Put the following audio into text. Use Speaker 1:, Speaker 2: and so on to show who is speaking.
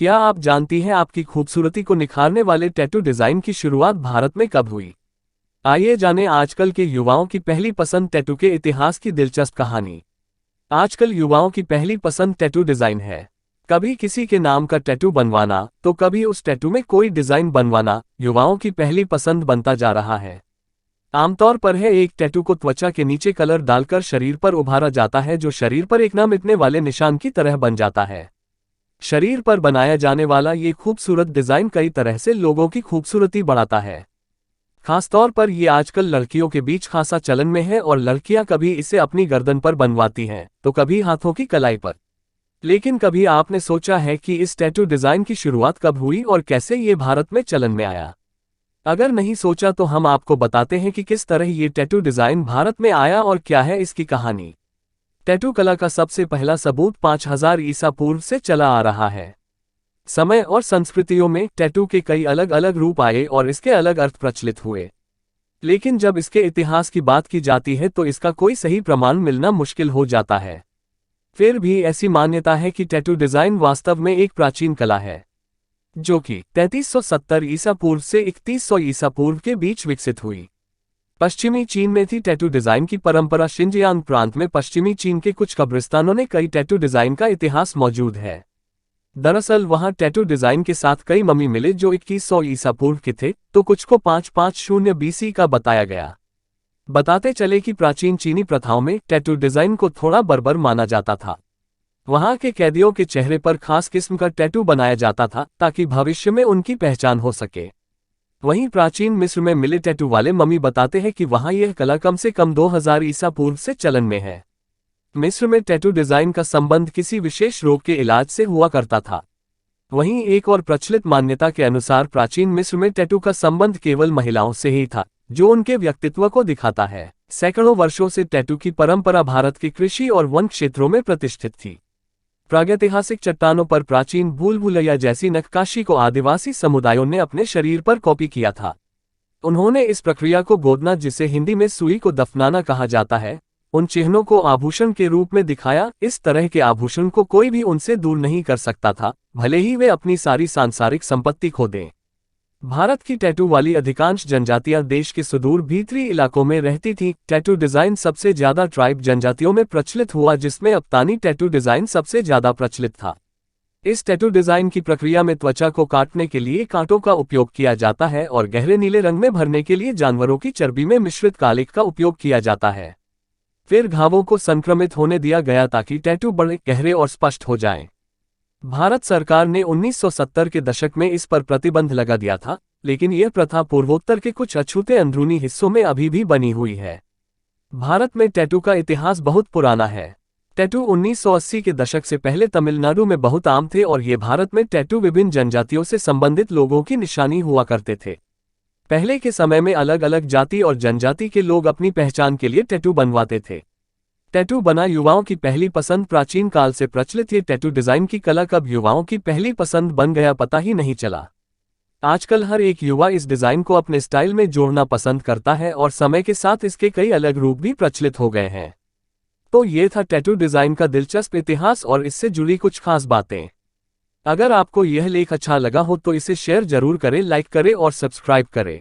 Speaker 1: क्या आप जानती हैं आपकी खूबसूरती को निखारने वाले टैटू डिजाइन की शुरुआत भारत में कब हुई? आइए जानें आजकल के युवाओं की पहली पसंद टैटू के इतिहास की दिलचस्प कहानी। आजकल युवाओं की पहली पसंद टैटू डिजाइन है। कभी किसी के नाम का टैटू बनवाना तो कभी उस टैटू में कोई डिजाइन बनवाना युवाओं की पहली पसंद बनता जा रहा है। आमतौर पर एक टैटू को त्वचा के नीचे कलर डालकर शरीर पर उभारा जाता है, जो शरीर पर एक न मिटने वाले निशान की तरह बन जाता है। शरीर पर बनाया जाने वाला ये खूबसूरत डिजाइन कई तरह से लोगों की खूबसूरती बढ़ाता है। खासतौर पर ये आजकल लड़कियों के बीच खासा चलन में है और लड़कियां कभी इसे अपनी गर्दन पर बनवाती हैं तो कभी हाथों की कलाई पर। लेकिन कभी आपने सोचा है कि इस टैटू डिजाइन की शुरुआत कब हुई और कैसे ये भारत में चलन में आया? अगर नहीं सोचा तो हम आपको बताते हैं कि किस तरह ये टैटू डिजाइन भारत में आया और क्या है इसकी कहानी। टैटू कला का सबसे पहला सबूत 5000 ईसा पूर्व से चला आ रहा है। समय और संस्कृतियों में टैटू के कई अलग अलग रूप आए और इसके अलग अर्थ प्रचलित हुए। लेकिन जब इसके इतिहास की बात की जाती है तो इसका कोई सही प्रमाण मिलना मुश्किल हो जाता है। फिर भी ऐसी मान्यता है कि टैटू डिजाइन वास्तव में एक प्राचीन कला है, जो कि 3370 ईसा पूर्व से 3100 ईसा पूर्व के बीच विकसित हुई। पश्चिमी चीन में थी टैटू डिजाइन की परंपरा। शिनजियांग प्रांत में पश्चिमी चीन के कुछ कब्रिस्तानों में कई टैटू डिजाइन का इतिहास मौजूद है। दरअसल वहां टैटू डिजाइन के साथ कई मम्मी मिले जो 2100 ईसा पूर्व के थे, तो कुछ को 550 बीसी का बताया गया। बताते चले कि प्राचीन चीनी प्रथाओं में टैटू डिजाइन को थोड़ा बर्बर माना जाता था। वहां के कैदियों के चेहरे पर खास किस्म का टैटू बनाया जाता था ताकि भविष्य में उनकी पहचान हो सके। वहीं प्राचीन मिस्र में मिले टैटू वाले मम्मी बताते हैं कि वहां यह कला कम से कम 2000 ईसा पूर्व से चलन में है। मिस्र में टैटू डिजाइन का संबंध किसी विशेष रोग के इलाज से हुआ करता था। वहीं एक और प्रचलित मान्यता के अनुसार प्राचीन मिस्र में टैटू का संबंध केवल महिलाओं से ही था, जो उनके व्यक्तित्व को दिखाता है। सैकड़ों वर्षों से टैटू की परंपरा भारत के कृषि और वन क्षेत्रों में प्रतिष्ठित थी। प्रागैतिहासिक चट्टानों पर प्राचीन भूल भुलैया जैसी नक्काशी को आदिवासी समुदायों ने अपने शरीर पर कॉपी किया था। उन्होंने इस प्रक्रिया को गोदना, जिसे हिंदी में सुई को दफनाना कहा जाता है, उन चिन्हों को आभूषण के रूप में दिखाया। इस तरह के आभूषण को कोई भी उनसे दूर नहीं कर सकता था, भले ही वे अपनी सारी सांसारिक संपत्ति खो दें। भारत की टैटू वाली अधिकांश जनजातियां देश के सुदूर भीतरी इलाकों में रहती थीं। टैटू डिजाइन सबसे ज्यादा ट्राइब जनजातियों में प्रचलित हुआ, जिसमें अफ्तानी टैटू डिजाइन सबसे ज्यादा प्रचलित था। इस टैटू डिजाइन की प्रक्रिया में त्वचा को काटने के लिए कांटों का उपयोग किया जाता है और गहरे नीले रंग में भरने के लिए जानवरों की चर्बी में मिश्रित कालिक का उपयोग किया जाता है। फिर घावों को संक्रमित होने दिया गया ताकि टैटू बड़े, गहरे और स्पष्ट हो जाएं। भारत सरकार ने 1970 के दशक में इस पर प्रतिबंध लगा दिया था, लेकिन यह प्रथा पूर्वोत्तर के कुछ अछूते अंदरूनी हिस्सों में अभी भी बनी हुई है। भारत में टैटू का इतिहास बहुत पुराना है। टैटू 1980 के दशक से पहले तमिलनाडु में बहुत आम थे और ये भारत में टैटू विभिन्न जनजातियों से संबंधित लोगों की निशानी हुआ करते थे। पहले के समय में अलग अलग जाति और जनजाति के लोग अपनी पहचान के लिए टैटू बनवाते थे। टैटू बना युवाओं की पहली पसंद प्राचीन काल से प्रचलित। ये टैटू डिजाइन की कला कब युवाओं की पहली पसंद बन गया पता ही नहीं चला। आजकल हर एक युवा इस डिजाइन को अपने स्टाइल में जोड़ना पसंद करता है और समय के साथ इसके कई अलग रूप भी प्रचलित हो गए हैं। तो ये था टैटू डिजाइन का दिलचस्प इतिहास और इससे जुड़ी कुछ खास बातें। अगर आपको यह लेख अच्छा लगा हो तो इसे शेयर जरूर करें, लाइक करें और सब्सक्राइब करें।